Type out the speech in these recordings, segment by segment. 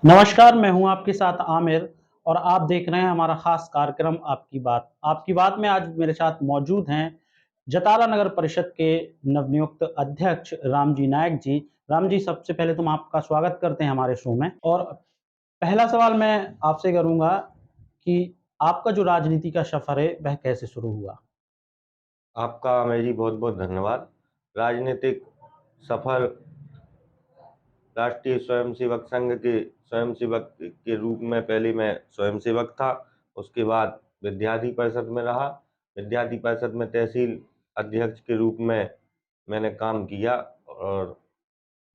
नमस्कार, मैं हूँ आपके साथ आमिर और आप देख रहे हैं हमारा ख़ास कार्यक्रम आपकी बात। आपकी बात में आज मेरे साथ मौजूद हैं जतारा नगर परिषद के नवनियुक्त अध्यक्ष रामजी नायक जी। राम जी, सबसे पहले तो हम आपका स्वागत करते हैं हमारे शो में और पहला सवाल मैं आपसे करूँगा कि आपका जो राजनीति का सफ़र है, वह कैसे शुरू हुआ? आपका मेरी बहुत-बहुत धन्यवाद। राजनीतिक सफ़र राष्ट्रीय स्वयंसेवक संघ के स्वयंसेवक के रूप में पहले मैं स्वयंसेवक था, उसके बाद विद्यार्थी परिषद में रहा। विद्यार्थी परिषद में तहसील अध्यक्ष के रूप में मैंने काम किया और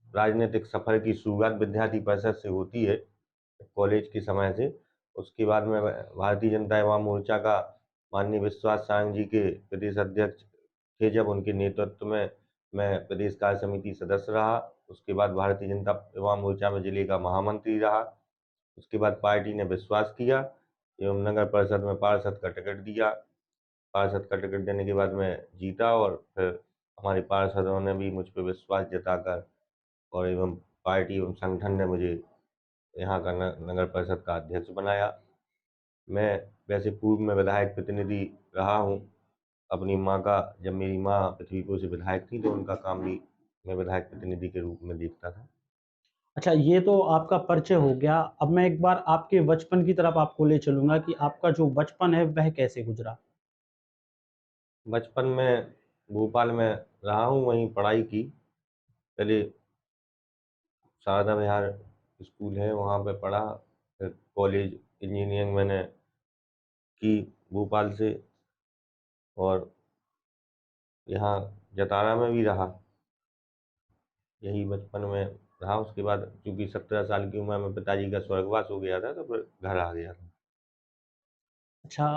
राजनीतिक सफ़र की शुरुआत विद्यार्थी परिषद से होती है, कॉलेज के समय से। उसके बाद मैं भारतीय जनता युवा मोर्चा का माननीय विश्वास सारंग जी के प्रदेश अध्यक्ष थे जब उनके नेतृत्व में मैं प्रदेश कार्य समिति सदस्य रहा। उसके बाद भारतीय जनता युवा मोर्चा में जिले का महामंत्री रहा। उसके बाद पार्टी ने विश्वास किया एवं नगर परिषद में पार्षद का टिकट दिया। पार्षद का टिकट देने के बाद मैं जीता और फिर हमारे पार्षदों ने भी मुझ पे विश्वास जताकर और एवं पार्टी एवं संगठन ने मुझे यहाँ का नगर परिषद का अध्यक्ष बनाया। मैं वैसे पूर्व में विधायक प्रतिनिधि रहा हूँ। अपनी माँ का जब मेरी माँ पृथ्वीपुर से विधायक थी तो उनका काम भी मैं विधायक प्रतिनिधि के रूप में देखता था। अच्छा, ये तो आपका परिचय हो गया। अब मैं एक बार आपके बचपन की तरफ आपको ले चलूँगा कि आपका जो बचपन है, वह कैसे गुज़रा? बचपन में भोपाल में रहा हूँ, वहीं पढ़ाई की। पहले शारदा विहार स्कूल है, वहाँ पे पढ़ा। फिर कॉलेज इंजीनियरिंग मैंने की भोपाल से और यहाँ जतारा में भी रहा। यही बचपन में रहा। उसके बाद चूँकि 17 साल की उम्र में पिताजी का स्वर्गवास हो गया था, तो फिर घर आ गया था। अच्छा,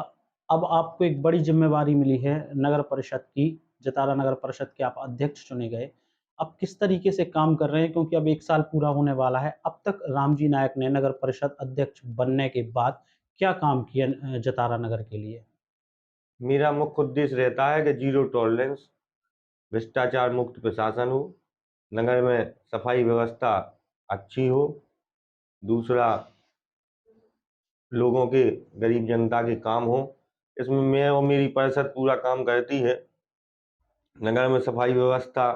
अब आपको एक बड़ी ज़िम्मेवारी मिली है नगर परिषद की, जतारा नगर परिषद के आप अध्यक्ष चुने गए। अब किस तरीके से काम कर रहे हैं? क्योंकि अब 1 साल पूरा होने वाला है। अब तक रामजी नायक ने नगर परिषद अध्यक्ष बनने के बाद क्या काम किया जतारा नगर के लिए? मेरा मुख्य उद्देश्य रहता है कि ज़ीरो टॉलरेंस, भ्रष्टाचार मुक्त प्रशासन हो, नगर में सफाई व्यवस्था अच्छी हो। दूसरा, लोगों के, गरीब जनता के काम हों। इसमें मैं और मेरी परिषद पूरा काम करती है। नगर में सफाई व्यवस्था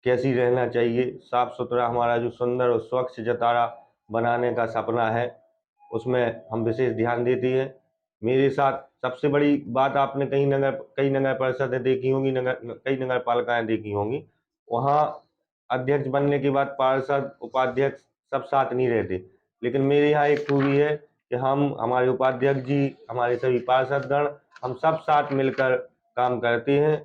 कैसी रहना चाहिए, साफ-सुथरा हमारा जो सुंदर और स्वच्छ जतारा बनाने का सपना है, उसमें हम विशेष ध्यान देते हैं। मेरे साथ सबसे बड़ी बात आपने कई नगर परिषदें देखी होंगी, कई नगर पालिकाएँ देखी होंगी। वहाँ अध्यक्ष बनने के बाद पार्षद, उपाध्यक्ष सब साथ नहीं रहते। लेकिन मेरे यहाँ एक खूबी है कि हमारे उपाध्यक्ष जी, हमारे सभी पार्षदगण, हम सब साथ मिलकर काम करते हैं।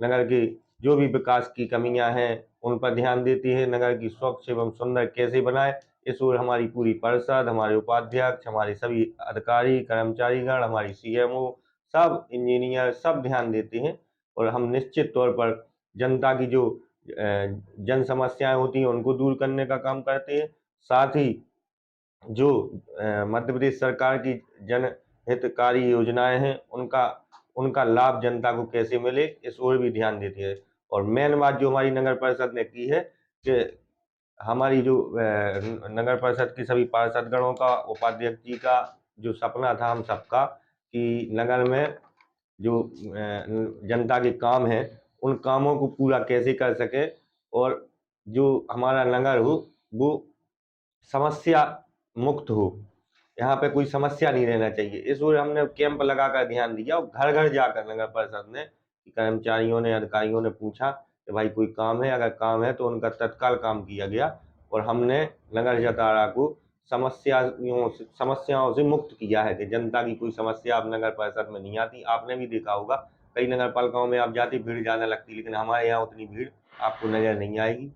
नगर की जो भी विकास की कमियाँ हैं, उन पर ध्यान देती है। नगर की स्वच्छ एवं सुंदर कैसे बनाएँ, इस ओर हमारी पूरी परिषद, हमारे उपाध्यक्ष, हमारे सभी अधिकारी, कर्मचारीगण, हमारी सीएमओ, सब इंजीनियर सब ध्यान देते हैं और हम निश्चित तौर पर जनता की जो जन समस्याएँ होती हैं, उनको दूर करने का काम करते हैं। साथ ही जो मध्य प्रदेश सरकार की जनहितकारी योजनाएँ हैं, उनका उनका लाभ जनता को कैसे मिले, इस ओर भी ध्यान देती है। और मेन बात जो हमारी नगर परिषद ने की है कि हमारी जो नगर परिषद की सभी पार्षदगणों का, उपाध्यक्ष जी का जो सपना था हम सबका कि नगर में जो जनता के काम हैं, उन कामों को पूरा कैसे कर सकें और जो हमारा नगर हो, वो समस्या मुक्त हो। यहाँ पे कोई समस्या नहीं रहना चाहिए। इस ओर हमने कैंप लगाकर ध्यान दिया और घर-घर जाकर नगर परिषद ने, कर्मचारियों ने, अधिकारियों ने पूछा कि भाई कोई काम है? अगर काम है तो उनका तत्काल काम किया गया और हमने नगर जतारा को समस्याओं से मुक्त किया है कि जनता की कोई समस्या अब नगर परिषद में नहीं आती। आपने भी देखा होगा, कई नगर पालिकाओं में आप जाते भीड़ ज़्यादा लगती, लेकिन हमारे यहाँ उतनी भीड़ आपको नज़र नहीं आएगी।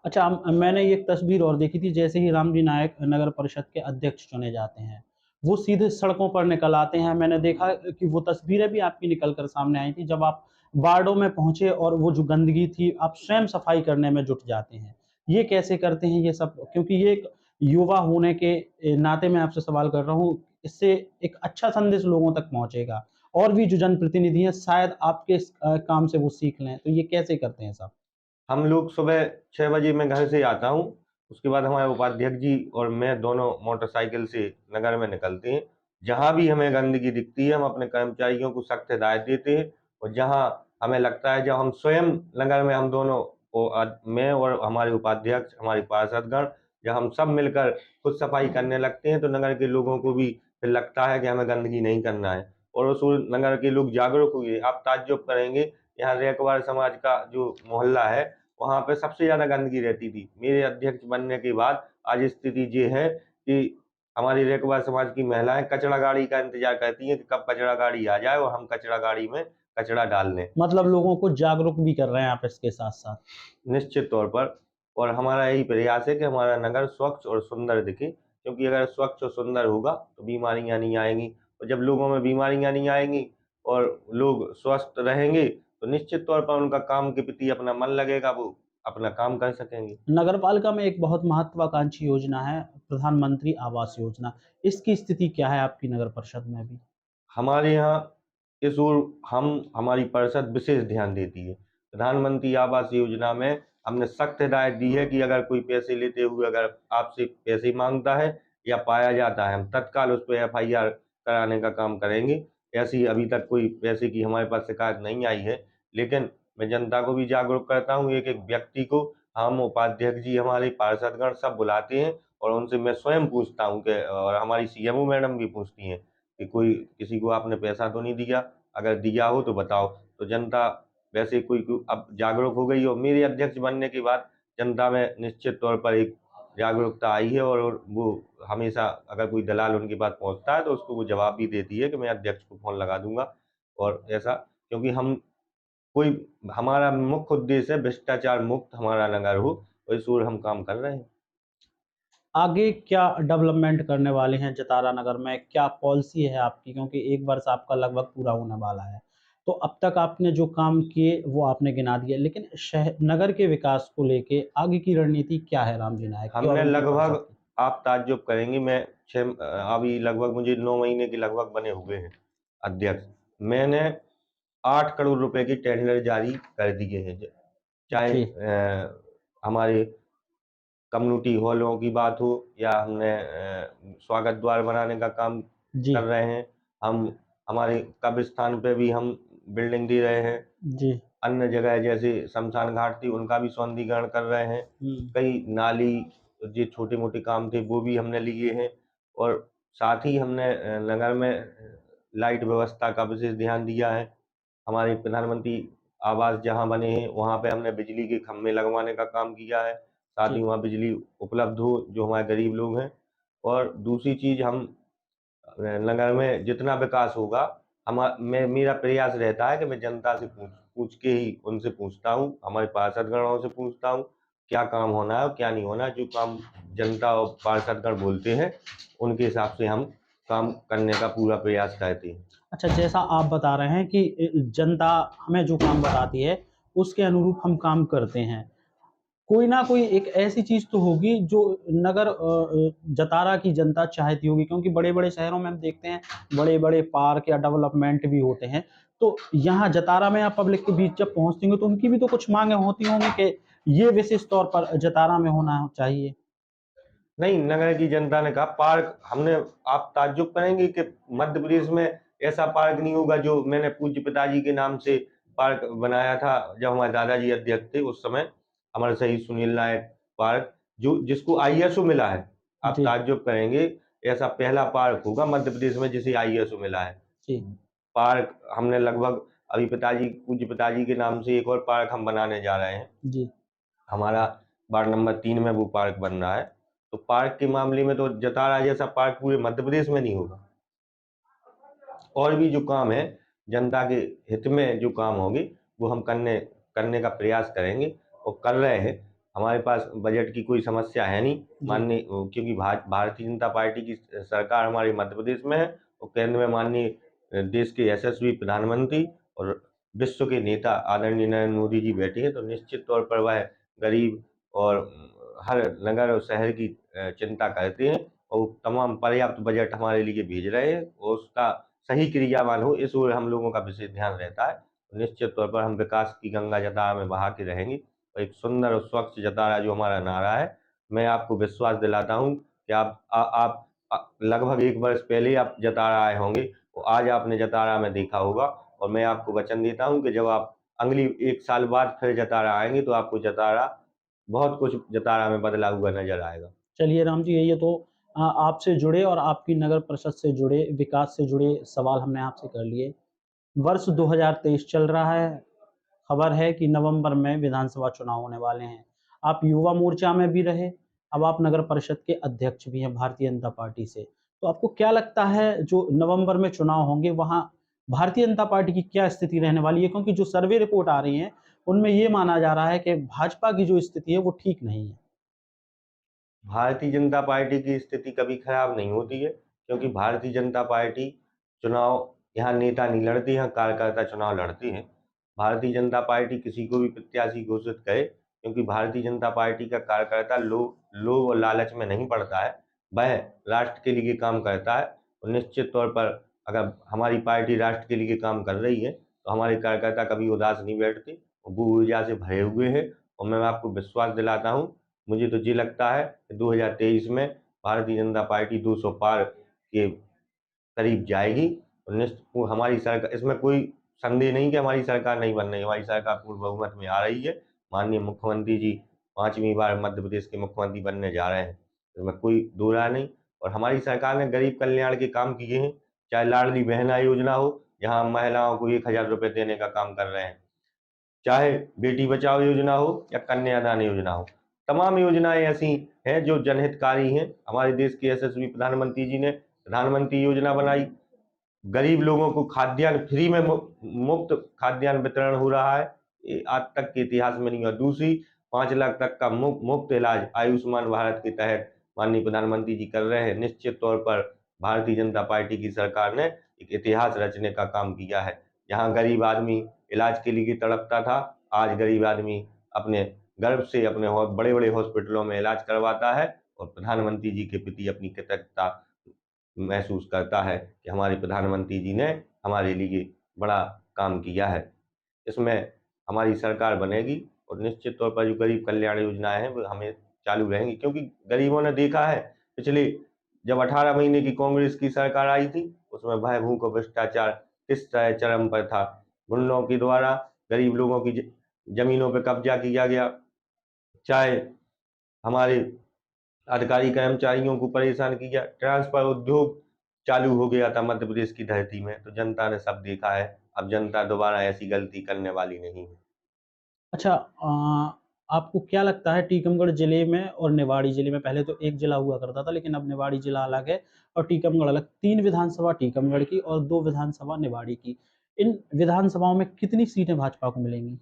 अच्छा, मैंने ये एक तस्वीर और देखी थी, जैसे ही रामजी नायक नगर परिषद के अध्यक्ष चुने जाते हैं, वो सीधे सड़कों पर निकल आते हैं। मैंने देखा कि वो तस्वीरें भी आपकी निकल कर सामने आई थी, जब आप वार्डों में पहुँचे और वो जो गंदगी थी, आप स्वयं सफाई करने में जुट जाते हैं। ये कैसे करते हैं ये सब? क्योंकि ये एक युवा होने के नाते मैं आपसे सवाल कर रहा हूँ, इससे एक अच्छा संदेश लोगों तक पहुँचेगा और भी जो जनप्रतिनिधि हैं, शायद आपके इस काम से वो सीख लें। तो ये कैसे करते हैं सब? हम लोग सुबह 6 बजे मैं घर से आता हूँ, उसके बाद हमारे उपाध्यक्ष जी और मैं दोनों मोटरसाइकिल से नगर में निकलते हैं। जहाँ भी हमें गंदगी दिखती है, हम अपने कर्मचारियों को सख्त हिदायत देते हैं, और जहाँ हमें लगता है, जब हम स्वयं नगर में हम दोनों मैं और हमारे उपाध्यक्ष, हमारी पार्षदगण, जब हम सब मिलकर खुद सफाई करने लगते हैं, तो नगर के लोगों को भी फिर लगता है कि हमें गंदगी नहीं करना है, और उस नगर के लोग जागरूक हुए। आप ताज्जुब करेंगे, यहाँ रैकवार समाज का जो मोहल्ला है, वहाँ पे सबसे ज़्यादा गंदगी रहती थी। मेरे अध्यक्ष बनने के बाद आज स्थिति ये है कि हमारी रैकवार समाज की महिलाएं कचरा गाड़ी का इंतजार करती हैं कि कब कचरा गाड़ी आ जाए और हम कचरा गाड़ी में कचरा डाल लें। मतलब लोगों को जागरूक भी कर रहे हैं आप इसके साथ-साथ। निश्चित तौर पर, और हमारा यही प्रयास है कि हमारा नगर स्वच्छ और सुंदर दिखे, क्योंकि अगर स्वच्छ और सुंदर होगा तो बीमारियां नहीं आएंगी, और जब लोगों में बीमारियां नहीं आएंगी और लोग स्वस्थ रहेंगे, तो निश्चित तौर पर उनका काम के प्रति अपना मन लगेगा, वो अपना काम कर सकेंगे। नगरपालिका में एक बहुत महत्वाकांक्षी योजना है प्रधानमंत्री आवास योजना। इसकी स्थिति क्या है आपकी नगर परिषद में अभी? हमारे यहाँ इस ओर हमारी परिषद विशेष ध्यान देती है। प्रधानमंत्री आवास योजना में हमने सख्त हिदायत दी है कि अगर कोई पैसे लेते हुए अगर आपसे पैसे मांगता है या पाया जाता है, हम तत्काल उस पे एफआईआर कराने का काम करेंगे। ऐसी अभी तक कोई पैसे की हमारे पास शिकायत नहीं आई है, लेकिन मैं जनता को भी जागरूक करता हूँ। एक-एक व्यक्ति को हम उपाध्यक्ष जी, हमारे पार्षदगण सब बुलाते हैं, और उनसे मैं स्वयं पूछता हूँ कि, और हमारी सीएमओ मैडम भी पूछती हैं कि कोई किसी को आपने पैसा तो नहीं दिया? अगर दिया हो तो बताओ। तो जनता वैसे कोई अब जागरूक हो गई, और मेरे अध्यक्ष बनने के बाद जनता में निश्चित तौर पर एक जागरूकता आई है, और वो हमेशा अगर कोई दलाल उनके पास पहुँचता है तो उसको वो जवाब भी देती है कि मैं अध्यक्ष को फ़ोन लगा दूँगा। और ऐसा, क्योंकि कोई हमारा मुख्य उद्देश्य है भ्रष्टाचार मुक्त हमारा नगर हो, और इस ओर हम काम कर रहे हैं। आगे क्या डेवलपमेंट करने वाले हैं जतारा नगर में? क्या पॉलिसी है आपकी? क्योंकि 1 वर्ष आपका लगभग पूरा होने वाला है। तो अब तक आपने जो काम किए वो आपने गिना दिए, लेकिन नगर के विकास को लेके आगे की रणनीति क्या है राम जी नायक की और हमने उनकी लगभग, परिषद की? आप ताज्जुब करेंगे, अभी लगभग मुझे 9 महीने के लगभग बने हुए हैं अध्यक्ष। मैंने 8 करोड़ रुपए की टेंडर जारी कर दिए हैं। चाहे जी, हमारे कम्युनिटी हॉलों की बात हो, या हमने स्वागत द्वार बनाने का काम जी, कर रहे हैं। हम हमारे कब्रिस्तान पे भी हम बिल्डिंग दे रहे हैं। जी। अन्य जगह जैसे शमशान घाट थी, उनका भी सौंदर्यीकरण कर रहे हैं। हुँ, कई नाली, जो छोटे-मोटे काम थे वो भी हमने लिए हैं, और साथ ही हमने नगर में लाइट व्यवस्था का विशेष ध्यान दिया है। हमारे प्रधानमंत्री आवास जहाँ बने हैं, वहाँ पे हमने बिजली के खंभे लगवाने का काम किया है। साथ ही जी। वहाँ बिजली उपलब्ध हो, जो हमारे गरीब लोग हैं। और दूसरी चीज़, हम नगर में जितना विकास होगा, मेरा प्रयास रहता है कि मैं जनता से पूछ पूछ के ही उनसे पूछता हूँ, हमारे पार्षदगणों से पूछता हूँ, क्या काम होना है और क्या नहीं होना है। जो काम जनता और पार्षदगण बोलते हैं, उनके हिसाब से हम काम करने का पूरा प्रयास करते हैं। अच्छा, जैसा आप बता रहे हैं कि जनता हमें जो काम बताती है, उसके अनुरूप हम काम करते हैं। कोई ना कोई एक ऐसी चीज़ तो होगी जो जतारा की जनता चाहती होगी, क्योंकि बड़े-बड़े शहरों में हम देखते हैं बड़े-बड़े पार्क या डेवलपमेंट भी होते हैं। तो यहाँ जतारा में आप पब्लिक के बीच जब पहुँचती होंगी तो उनकी भी तो कुछ माँगें होती होंगी कि ये विशेष तौर पर जतारा में होना चाहिए। नहीं, नगर की जनता ने कहा पार्क हमने, आप ताज्जुब करेंगे कि मध्य प्रदेश में ऐसा पार्क नहीं होगा जो मैंने पूज्य पिताजी के नाम से पार्क बनाया था जब हमारे दादाजी अध्यक्ष थे उस समय, हमारे शहीद सुनील नायक पार्क, जो जिसको आईएसओ मिला है। आप जी, ताज्जुब करेंगे, ऐसा पहला पार्क होगा मध्य प्रदेश में जिसे आईएसओ मिला है। जी, पार्क हमने लगभग अभी पूज्य पिताजी के नाम से एक और पार्क हम बनाने जा रहे हैं। जी। हमारा वार्ड नंबर 3 में वो पार्क बन रहा है। तो पार्क के मामले में तो जतारा जैसा पार्क पूरे मध्य प्रदेश में नहीं होगा। और भी जो काम है, जनता के हित में जो काम होंगे, वो हम करने करने का प्रयास करेंगे और कर रहे हैं। हमारे पास बजट की कोई समस्या है नहीं, जी, क्योंकि भारतीय जनता पार्टी की सरकार हमारे मध्य प्रदेश में है, और केंद्र में माननीय देश के यशस्वी प्रधानमंत्री और विश्व के नेता आदरणीय नरेंद्र मोदी जी बैठे हैं, तो निश्चित तौर पर वह गरीब और हर नगर और शहर की चिंता करते हैं, और तमाम पर्याप्त बजट हमारे लिए भेज रहे हैं, और उसका सही क्रियावान हो, इस ओर हम लोगों का विशेष ध्यान रहता है। निश्चित तौर पर हम विकास की गंगा जतारा में बहा के रहेंगे, और एक सुंदर और स्वच्छ जतारा जो हमारा नारा है, मैं आपको विश्वास दिलाता हूँ कि आप लगभग 1 वर्ष पहले आप जतारा आए होंगे, तो आज आपने जतारा में देखा होगा और मैं आपको वचन देता हूँ कि जब आप अगली 1 साल बाद फिर जतारा आएँगे, तो आपको जतारा बहुत कुछ जतारा में बदला हुआ नज़र आएगा। चलिए राम जी, ये तो आपसे जुड़े और आपकी नगर परिषद से जुड़े, विकास से जुड़े सवाल हमने आपसे कर लिए। वर्ष 2023 चल रहा है, खबर है कि नवंबर में विधानसभा चुनाव होने वाले हैं। आप युवा मोर्चा में भी रहे, अब आप नगर परिषद के अध्यक्ष भी हैं भारतीय जनता पार्टी से। तो आपको क्या लगता है जो नवंबर में चुनाव होंगे वहाँ भारतीय जनता पार्टी की क्या स्थिति रहने वाली है? क्योंकि जो सर्वे रिपोर्ट आ रही हैं, उनमें ये माना जा रहा है कि भाजपा की जो स्थिति है वो ठीक नहीं है। भारतीय जनता पार्टी की स्थिति कभी खराब नहीं होती है, क्योंकि भारतीय जनता पार्टी चुनाव यहाँ नेता नहीं लड़ती, यहाँ कार्यकर्ता चुनाव लड़ते हैं। भारतीय जनता पार्टी किसी को भी प्रत्याशी घोषित करे, क्योंकि भारतीय जनता पार्टी का कार्यकर्ता लोभ और लालच में नहीं पड़ता है, वह राष्ट्र के लिए काम करता है और निश्चित तौर पर अगर हमारी पार्टी राष्ट्र के लिए काम कर रही है, तो हमारे कार्यकर्ता कभी उदास नहीं बैठते, वो ऊर्जा से भरे हुए हैं और मैं आपको विश्वास दिलाता हूँ, मुझे तो ये लगता है कि 2023 में भारतीय जनता पार्टी 200 पार के करीब जाएगी और हमारी सरकार, इसमें कोई संदेह नहीं कि हमारी सरकार नहीं बन रही, हमारी सरकार पूर्ण बहुमत में आ रही है। माननीय मुख्यमंत्री जी 5वीं बार मध्य प्रदेश के मुख्यमंत्री बनने जा रहे हैं, इसमें कोई दो राय नहीं। और हमारी सरकार ने गरीब कल्याण के काम किए हैं, चाहे लाडली बहना योजना हो, जहाँ हम महिलाओं को 1000 रुपये देने का काम कर रहे हैं, चाहे बेटी बचाओ योजना हो या कन्यादान योजना हो, तमाम योजनाएं ऐसी हैं जो जनहितकारी हैं। हमारे देश के यशस्वी प्रधानमंत्री जी ने प्रधानमंत्री योजना बनाई, गरीब लोगों को खाद्यान्न फ्री में मुफ्त खाद्यान्न वितरण हो रहा है, ये आज तक के इतिहास में नहीं हुआ। दूसरी, 5 लाख तक का मुफ्त इलाज आयुष्मान भारत के तहत माननीय प्रधानमंत्री जी कर रहे हैं। निश्चित तौर पर भारतीय जनता पार्टी की सरकार ने एक इतिहास रचने का काम किया है। जहाँ गरीब आदमी इलाज के लिए तड़पता था, आज गरीब आदमी अपने गर्व से अपने बड़े बड़े हॉस्पिटलों में इलाज करवाता है और प्रधानमंत्री जी के प्रति अपनी कृतज्ञता महसूस करता है कि हमारे प्रधानमंत्री जी ने हमारे लिए बड़ा काम किया है। इसमें हमारी सरकार बनेगी और निश्चित तौर पर जो गरीब कल्याण योजनाएँ हैं, वो हमें चालू रहेंगी, क्योंकि गरीबों ने देखा है पिछले जब 18 महीने की कांग्रेस की सरकार आई थी, उसमें भय, भूख और भ्रष्टाचार किस तरह चरम पर था। गुंडों के द्वारा गरीब लोगों की ज़मीनों पे कब्ज़ा किया गया, चाहे हमारे अधिकारी कर्मचारियों को परेशान किया, ट्रांसफ़र उद्योग चालू हो गया था मध्य प्रदेश की धरती में, तो जनता ने सब देखा है। अब जनता दोबारा ऐसी गलती करने वाली नहीं है। अच्छा, आपको क्या लगता है टीकमगढ़ ज़िले में और निवाड़ी ज़िले में, पहले तो एक ज़िला हुआ करता था लेकिन अब निवाड़ी ज़िला अलग है और टीकमगढ़ अलग, 3 विधानसभा टीकमगढ़ की और 2 विधानसभा निवाड़ी की। इन विधानसभाओं में कितनी सीटें भाजपा को मिलेंगी?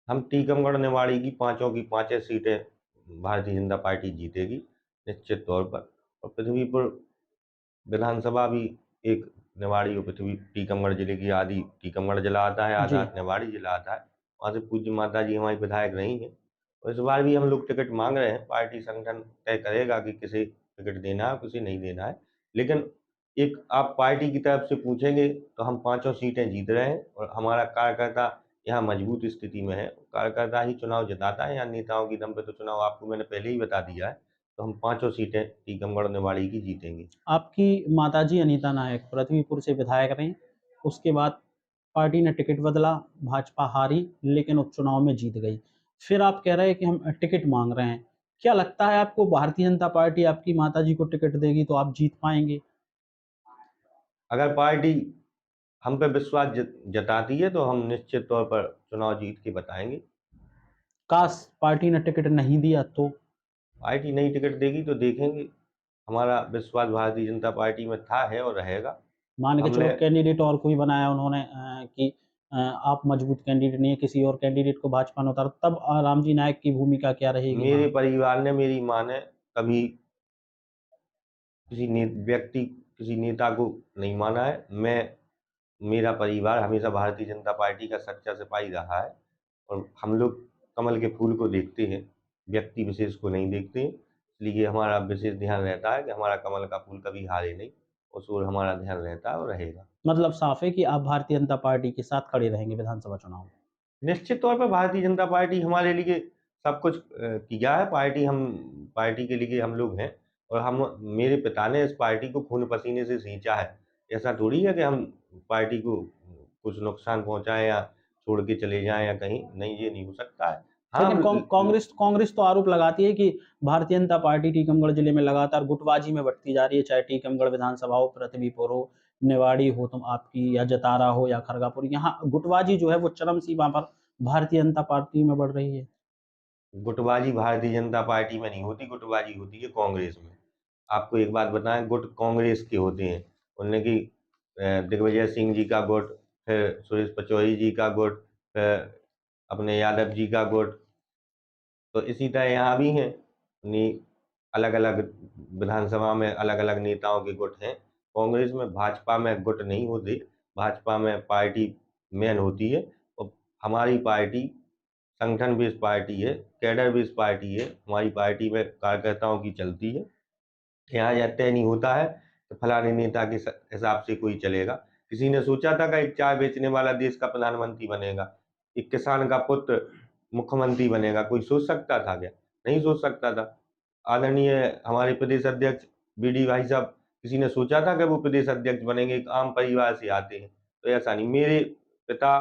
हम टीकमगढ़ निवाड़ी की पाँचों की पाँचें सीटें भारतीय जनता पार्टी जीतेगी, निश्चित तौर पर। और पृथ्वीपुर विधानसभा भी एक निवाड़ी और पृथ्वी टीकमगढ़ जिले की, आधी टिकमगढ़ जिला आता है, जी। आधा निवाड़ी जिला आता है। वहाँ से पूज्य माता जी हमारी विधायक रही हैं और इस बार भी हम लोग टिकट मांग रहे हैं। पार्टी संगठन तय करेगा कि किसे टिकट देना है, किसे नहीं देना है। लेकिन एक आप पार्टी की तरफ से पूछेंगे तो हम पाँचों सीटें जीत रहे हैं और हमारा कार्यकर्ता यहाँ मजबूत स्थिति में है। कार्यकर्ता ही चुनाव जिताता है, यहाँ नेताओं की दम पे तो चुनाव आपको मैंने पहले ही बता दिया है। तो हम पाँचों सीटें टीकमगढ़ निवाड़ी की जीतेंगे। आपकी माताजी अनीता नायक पृथ्वीपुर से विधायक रहीं, उसके बाद पार्टी ने टिकट बदला, भाजपा हारी लेकिन उपचुनाव में जीत गई। फिर आप कह रहे हैं कि हम टिकट माँग रहे हैं। क्या लगता है आपको भारतीय जनता पार्टी आपकी माताजी को टिकट देगी तो आप जीत पाएँगे? अगर पार्टी हम पे विश्वास जताती है तो हम निश्चित तौर पर चुनाव जीत के बताएँगे। काश पार्टी ने टिकट नहीं दिया तो? पार्टी नई टिकट देगी तो देखेंगे। हमारा विश्वास भारतीय जनता पार्टी में था, है और रहेगा। मान के चलो हमने कैंडिडेट और कोई बनाया उन्होंने कि आप मजबूत कैंडिडेट नहीं है, किसी और कैंडिडेट को भाजपा ने उतारा, तब रामजी नायक की भूमिका क्या रहेगी मेरे वहाँ? परिवार ने, मेरी माँ ने कभी किसी नेता को नहीं माना है। मेरा परिवार हमेशा भारतीय जनता पार्टी का सच्चा सिपाही रहा है और हम लोग कमल के फूल को देखते हैं, व्यक्ति विशेष को नहीं देखते हैं। इसलिए हमारा विशेष ध्यान रहता है कि हमारा कमल का फूल कभी हारे नहीं, उस ओर हमारा ध्यान रहता है और रहेगा। मतलब साफ है कि आप भारतीय जनता पार्टी के साथ खड़े रहेंगे विधानसभा चुनाव में। निश्चित तौर पर भारतीय जनता पार्टी हमारे लिए सब कुछ किया है। पार्टी के लिए हम लोग हैं और हम मेरे पिता ने इस पार्टी को खून पसीने से सींचा है। ऐसा थोड़ी है कि हम पार्टी को कुछ नुकसान पहुँचाएँ या छोड़ के चले जाएँ या कहीं, नहीं, ये नहीं हो सकता है। हाँ, लेकिन हम कांग्रेस तो आरोप लगाती है कि भारतीय जनता पार्टी टीकमगढ़ जिले में लगातार गुटबाजी में बढ़ती जा रही है, चाहे टीकमगढ़ विधानसभा हो, पृथ्वीपुर हो, निवाड़ी हो तुम आपकी, या जतारा हो या खरगापुर, यहाँ गुटबाजी जो है वो चरम सीमा पर भारतीय जनता पार्टी में बढ़ रही है। गुटबाजी भारतीय जनता पार्टी में नहीं होती, गुटबाजी होती है कांग्रेस में। आपको एक बात बताएँ, गुट कांग्रेस के होते हैं। उनने की दिग्विजय सिंह जी का गुट, फिर सुरेश पचौरी जी का गुट, फिर अपने यादव जी का गुट, तो इसी तरह यहाँ भी हैं। अलग-अलग विधानसभा में अलग-अलग नेताओं के गुट हैं। कांग्रेस में, भाजपा में गुट नहीं होते। भाजपा में पार्टी मेन होती है और हमारी पार्टी संगठन बेस्ड पार्टी है, कैडर बेस्ड पार्टी है। हमारी पार्टी में कार्यकर्ताओं की चलती है। यहाँ यह तय नहीं होता है कि फलाने नेता के हिसाब से कोई चलेगा। किसी ने सोचा था कि एक चाय बेचने वाला देश का प्रधानमंत्री बनेगा, एक किसान का पुत्र मुख्यमंत्री बनेगा, कोई सोच सकता था क्या? नहीं सोच सकता था। आदरणीय हमारे प्रदेश अध्यक्ष बीडी भाई साहब, किसी ने सोचा था कि वो प्रदेश अध्यक्ष बनेंगे? एक आम परिवार से आते हैं, तो ऐसा नहीं। मेरे पिता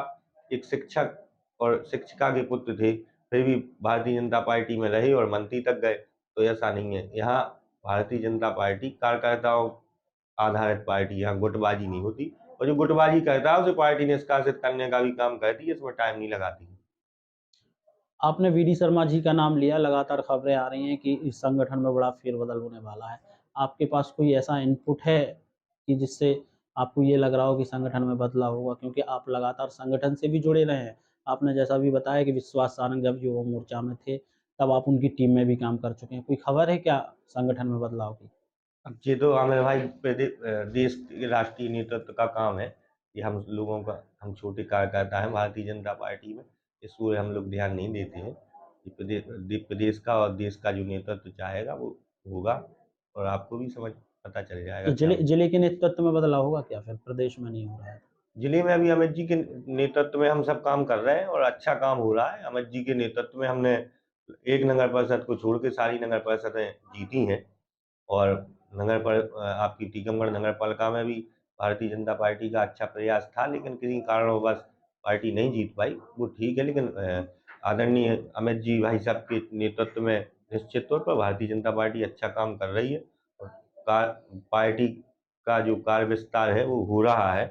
एक शिक्षक और शिक्षिका के पुत्र थे, फिर भी भारतीय जनता पार्टी में रहे और मंत्री तक गए, तो ऐसा नहीं है। यहाँ भारतीय जनता पार्टी कार्यकर्ताओं आधारित पार्टी, यहाँ गुटबाजी नहीं होती और जो गुटबाजी करता है उसे पार्टी निष्कासित करने का भी काम करती है, इसमें टाइम नहीं लगाती। आपने वीडी शर्मा जी का नाम लिया, लगातार खबरें आ रही हैं कि इस संगठन में बड़ा फेरबदल होने वाला है। आपके पास कोई ऐसा इनपुट है कि जिससे आपको ये लग रहा हो कि संगठन में बदलाव होगा? क्योंकि आप लगातार संगठन से भी जुड़े रहे हैं। आपने जैसा भी बताया कि विश्वास सारंग जब युवा मोर्चा में थे, तब आप उनकी टीम में भी काम कर चुके हैं। कोई खबर है क्या संगठन में बदलाव की? अब ये तो आमिर भाई देश के राष्ट्रीय नेतृत्व का काम है कि हम छोटे कार्यकर्ता हैं भारतीय जनता पार्टी में, इसको हम लोग ध्यान नहीं देते हैं। ये प्रदेश का और देश का जो नेतृत्व चाहेगा वो होगा और आपको भी पता चल जाएगा तो क्या जिले होगा। जिले के नेतृत्व में बदलाव होगा क्या फिर? प्रदेश में नहीं हो रहा है? जिले में अभी अमित जी के नेतृत्व में हम सब काम कर रहे हैं और अच्छा काम हो रहा है। अमित जी के नेतृत्व में हमने एक नगर परिषद को छोड़ के सारी नगर परिषदें जीती हैं और आपकी टीकमगढ़ नगर पालिका में भी भारतीय जनता पार्टी का अच्छा प्रयास था, लेकिन किसी कारणवश पार्टी नहीं जीत पाई। वो ठीक है, लेकिन आदरणीय अमित जी भाई साहब के नेतृत्व में निश्चित तौर पर भारतीय जनता पार्टी अच्छा काम कर रही है और कार पार्टी का जो कार्य विस्तार है वो हो रहा है।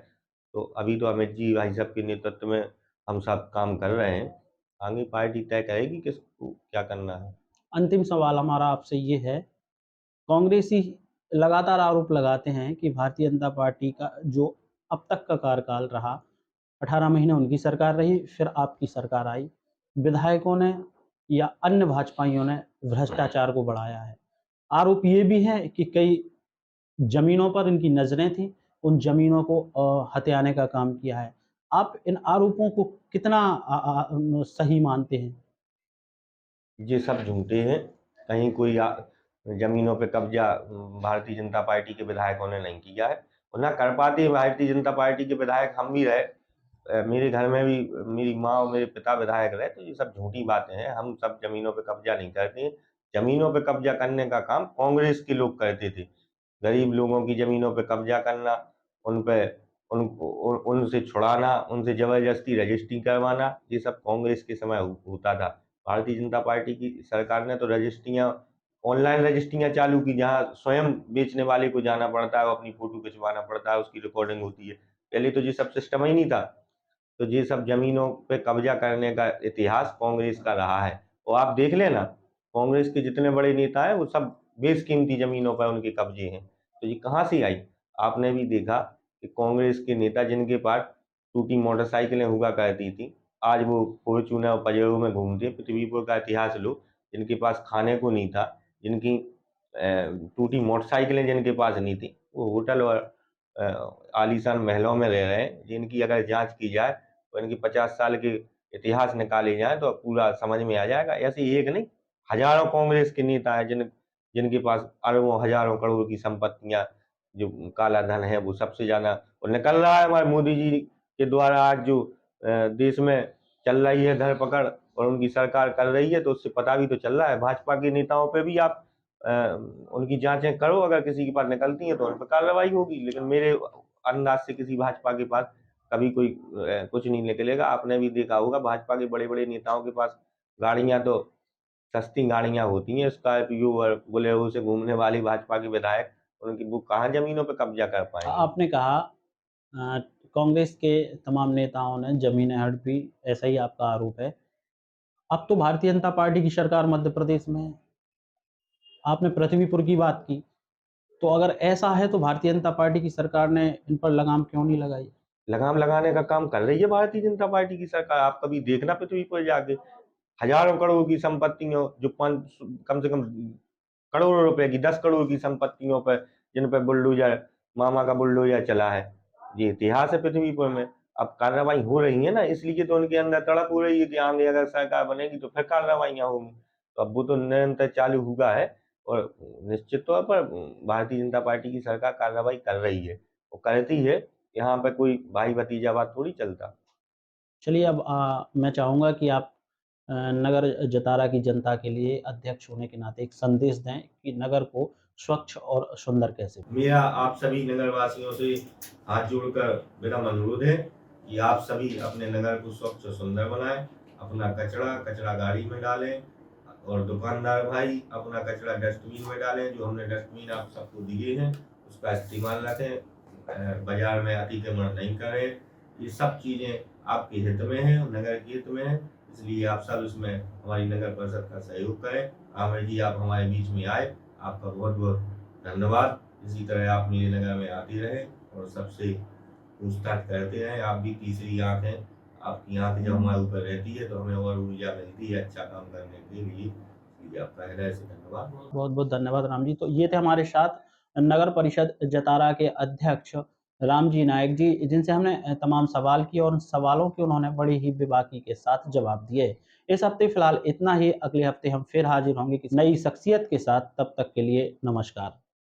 तो अभी तो अमित जी भाई साहब के नेतृत्व में हम सब काम कर रहे हैं। आगे पार्टी तय करेगी किसको क्या करना है। अंतिम सवाल हमारा आपसे ये है, कांग्रेसी लगातार आरोप लगाते हैं कि भारतीय जनता पार्टी का जो अब तक का कार्यकाल रहा, 18 महीने उनकी सरकार रही, फिर आपकी सरकार आई। विधायकों ने या अन्य भाजपाइयों ने भ्रष्टाचार को बढ़ाया है। आरोप ये भी है कि कई ज़मीनों पर इनकी नज़रें थीं, उन ज़मीनों को हथियाने का काम किया है। आप इन आरोपों को कितना सही मानते हैं? ये सब झूठे हैं। कहीं कोई ज़मीनों पे कब्ज़ा भारतीय जनता पार्टी के विधायकों ने नहीं किया है और ना कर पाते हैं। भारतीय जनता पार्टी के विधायक हम भी रहे, मेरे घर में भी मेरी माँ और मेरे पिता विधायक रहे, तो ये सब झूठी बातें हैं। हम सब ज़मीनों पे कब्ज़ा नहीं करते हैं। ज़मीनों पे कब्ज़ा करने का काम कांग्रेस के लोग करते थे। गरीब लोगों की ज़मीनों पे कब्ज़ा करना, उन पे उनसे छुड़ाना, उनसे ज़बरदस्ती रजिस्ट्री करवाना, ये सब कांग्रेस के समय होता था। भारतीय जनता पार्टी की सरकार ने तो रजिस्ट्रियाँ, ऑनलाइन रजिस्ट्रियाँ चालू की, जहाँ स्वयं बेचने वाले को जाना पड़ता है, वो अपनी फ़ोटो खिंचवाना पड़ता है, उसकी रिकॉर्डिंग होती है। पहले तो ये सब सिस्टम ही नहीं था। तो ये सब ज़मीनों पे कब्ज़ा करने का इतिहास कांग्रेस का रहा है और आप देख लेना, कांग्रेस के जितने बड़े नेता हैं, वो सब बेशकीमती ज़मीनों पर उनके कब्ज़े हैं। तो ये कहाँ से आई? आपने भी देखा कि कांग्रेस के नेता जिनके पास टूटी मोटरसाइकिलें हुआ करती थीं, आज वो फॉर्च्यूनर और पजेरो में घूमते हैं। पृथ्वीपुर का इतिहास लो, जिनके पास खाने को नहीं था, जिनकी टूटी मोटरसाइकिलें जिनके पास नहीं थी, वो होटल और आलीशान महलों में रह रहे हैं। जिनकी अगर जाँच की जाए तो इनकी 50 साल के इतिहास निकाले जाएँ तो पूरा समझ में आ जाएगा। ऐसे ही एक नहीं, हज़ारों कांग्रेस के नेता हैं जिनके पास अरबों, हज़ारों करोड़ की संपत्तियाँ, जो काला धन है वो सबसे ज़्यादा और निकल रहा है। हमारे मोदी जी के द्वारा आज जो देश में चल रही है धरपकड़, और उनकी सरकार कर रही है, तो उससे पता भी तो चल रहा है। भाजपा के नेताओं पे भी आप उनकी जांचें करो, अगर किसी के पास निकलती हैं तो उन पर कार्रवाई होगी, लेकिन मेरे अंदाज से किसी भाजपा के पास कभी कोई कुछ नहीं निकलेगा। आपने भी देखा होगा भाजपा के बड़े-बड़े नेताओं के पास गाड़ियाँ तो सस्ती गाड़ियाँ होती हैं, स्कॉर्पियो और बोलेरो से घूमने वाले भाजपा के विधायक, उनकी वो कहाँ ज़मीनों पे कब्जा कर पाएँगे। आपने कहा कांग्रेस के तमाम नेताओं ने ज़मीनें हड़पी, ऐसा ही आपका आरोप है। अब तो भारतीय जनता पार्टी की सरकार मध्य प्रदेश में है। आपने पृथ्वीपुर की बात की, तो अगर ऐसा है तो भारतीय जनता पार्टी की सरकार ने इन पर लगाम क्यों नहीं लगाई? लगाम लगाने का काम कर रही है भारतीय जनता पार्टी की सरकार। आप कभी देखना पृथ्वी पर जाके, हज़ारों करोड़ की संपत्तियों जो कम से कम करोड़ों रुपए की, 10 करोड़ की संपत्तियों पर, जिन पे बुलडोज़र, मामा का बुलडोज़र चला है। ये इतिहास है पृथ्वीपुर में। अब कार्रवाई हो रही है ना, इसलिए तो उनके अंदर तड़प हो रही है कि आगे अगर सरकार बनेगी तो फिर कार्रवाइयाँ होंगी। तो अब वो तो निरंतर चालू हुआ है और निश्चित तौर पर भारतीय जनता पार्टी की सरकार कार्रवाई कर रही है। वो करती है, यहाँ पे कोई भाई-भतीजावाद थोड़ी चलता। चलिए अब मैं चाहूँगा कि आप नगर जतारा की जनता के लिए अध्यक्ष होने के नाते एक संदेश दें कि नगर को स्वच्छ और सुंदर कैसे बनाएँ? मेरा आप सभी नगरवासियों से हाथ जोड़कर विनम्र अनुरोध है कि आप सभी अपने नगर को स्वच्छ और सुंदर बनाएं। अपना कचरा गाड़ी में डालें और दुकानदार भाई अपना कचरा डस्टबिन में डालें। जो हमने डस्टबिन आप सबको दिए हैं उसका इस्तेमाल रखें। बाजार में अतिक्रमण नहीं करें। ये सब चीज़ें आपके हित में हैं, नगर के हित में हैं, इसलिए आप सब इसमें हमारी नगर परिषद का सहयोग करें। आमिर जी, आप हमारे बीच में आए, आपका बहुत बहुत धन्यवाद। इसी तरह आप मेरे नगर में आते रहें और सबसे पूछताछ करते रहें। आप भी तीसरी आँख हैं, आपकी आँख जब हमारे ऊपर रहती है तो हमें और ऊर्जा मिलती है अच्छा काम करने के लिए। इसलिए आपका हृदय से धन्यवाद। बहुत-बहुत धन्यवाद राम जी। तो ये थे हमारे साथ नगर परिषद जतारा के अध्यक्ष राम जी नायक जी, जिनसे हमने तमाम सवाल किए और उन सवालों के उन्होंने बड़ी ही बेबाकी के साथ जवाब दिए। इस हफ्ते फिलहाल इतना ही, अगले हफ्ते हम फिर हाज़िर होंगे किसी नई शख्सियत के साथ। तब तक के लिए नमस्कार।